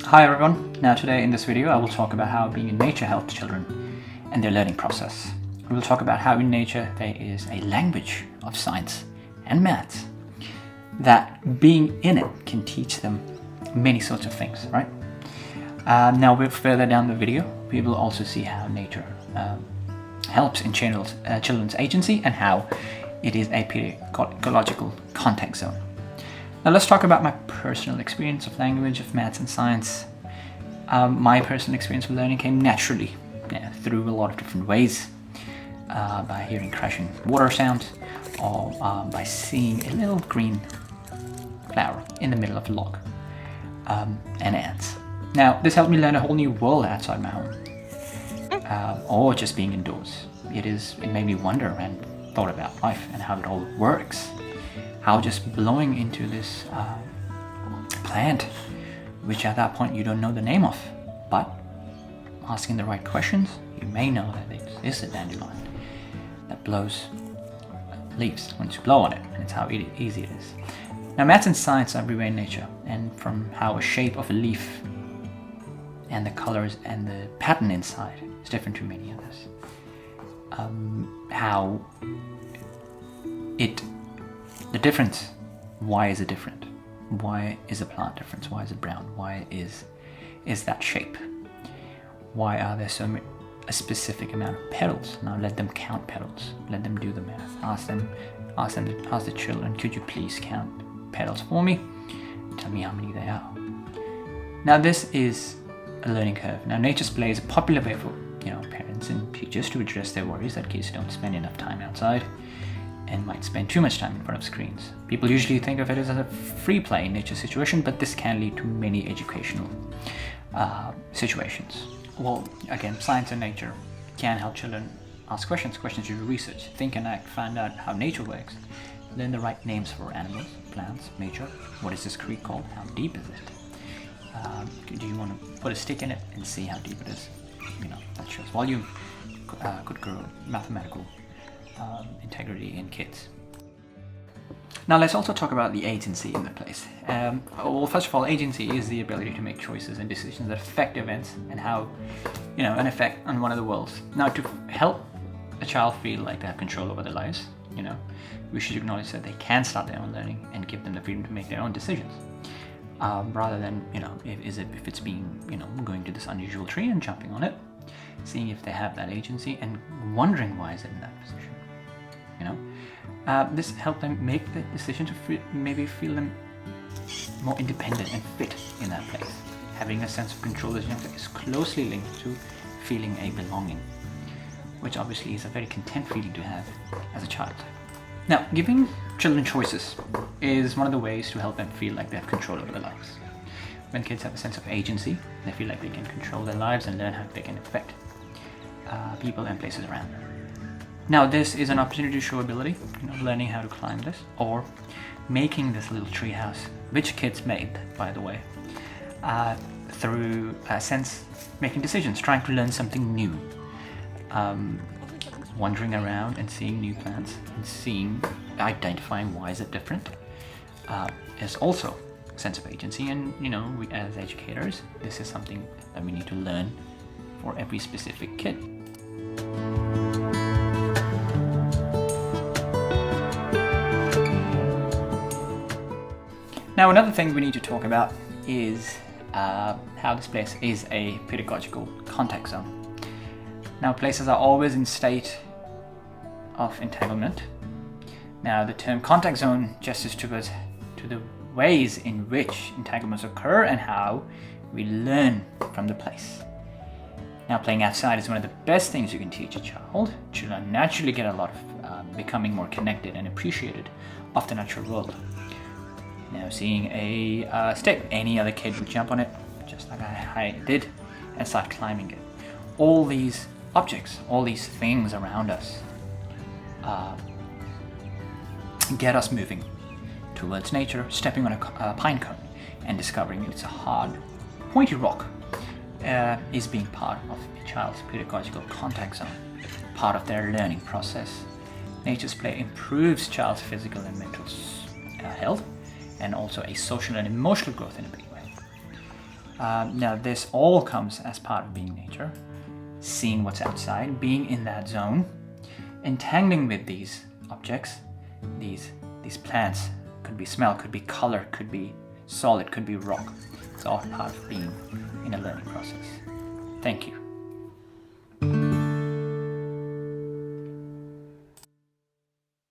Hi everyone, now today in this video I will talk about how being in nature helps children and their learning process. We will talk about how in nature there is a language of science and maths that being in it can teach them many sorts of things, right? Now we're further down the video, we will also see how nature helps in children's agency and how it is a pedagogical context zone. Now let's talk about my personal experience of language, of maths and science. My personal experience with learning came naturally through a lot of different ways. By hearing crashing water sounds or by seeing a little green flower in the middle of a log and ants. Now this helped me learn a whole new world outside my home or just being indoors. It made me wonder and thought about life and how it all works. How just blowing into this plant, which at that point you don't know the name of, but asking the right questions, you may know that it is a dandelion that blows leaves once you blow on it, and it's how easy it is. Now maths and science are everywhere in nature, and from how a shape of a leaf and the colors and the pattern inside is different to many others. How the difference, why is it different? Why is a plant different? Why is it brown? Why is that shape? Why are there a specific amount of petals? Now let them count petals. Let them do the math. Ask the children, could you please count petals for me? Tell me how many they are. Now this is a learning curve. Now nature display is a popular way for parents and teachers to address their worries that kids don't spend enough time outside and might spend too much time in front of screens. People usually think of it as a free play nature situation, but this can lead to many educational situations. Well, again, science and nature can help children ask questions you research, think and act, find out how nature works, learn the right names for animals, plants, nature. What is this creek called? How deep is it? Do you want to put a stick in it and see how deep it is? That shows volume, could grow mathematical integrity in kids. Now let's also talk about the agency in the place. Well, first of all, agency is the ability to make choices and decisions that affect events and how, an effect on one of the worlds. Now to help a child feel like they have control over their lives, we should acknowledge that they can start their own learning and give them the freedom to make their own decisions. Rather than, if it's being, going to this unusual tree and jumping on it, seeing if they have that agency and wondering why is it in that position. This helped them make the decision to maybe feel them more independent and fit in that place. Having a sense of control as young is closely linked to feeling a belonging, which obviously is a very content feeling to have as a child. Now, giving children choices is one of the ways to help them feel like they have control over their lives. When kids have a sense of agency, they feel like they can control their lives and learn how they can affect people and places around them. Now this is an opportunity to show ability, learning how to climb this or making this little tree house, which kids made, by the way, through making decisions, trying to learn something new, wandering around and seeing new plants and identifying why is it different, is also a sense of agency. And we as educators, this is something that we need to learn for every specific kid. Now another thing we need to talk about is how this place is a pedagogical context zone. Now places are always in state of entanglement. Now the term context zone gestures to the ways in which entanglements occur and how we learn from the place. Now playing outside is one of the best things you can teach a child. Children naturally get a lot of becoming more connected and appreciated of the natural world. Now seeing a stick, any other kid would jump on it, just like I did, and start climbing it. All these objects, all these things around us get us moving towards nature, stepping on a pine cone and discovering it's a hard, pointy rock is being part of a child's pedagogical context zone, part of their learning process. Nature's play improves child's physical and mental health and also a social and emotional growth in a big way. Now this all comes as part of being in nature, seeing what's outside, being in that zone, entangling with these objects, these plants. Could be smell, could be color, could be solid, could be rock. It's all part of being in a learning process. Thank you.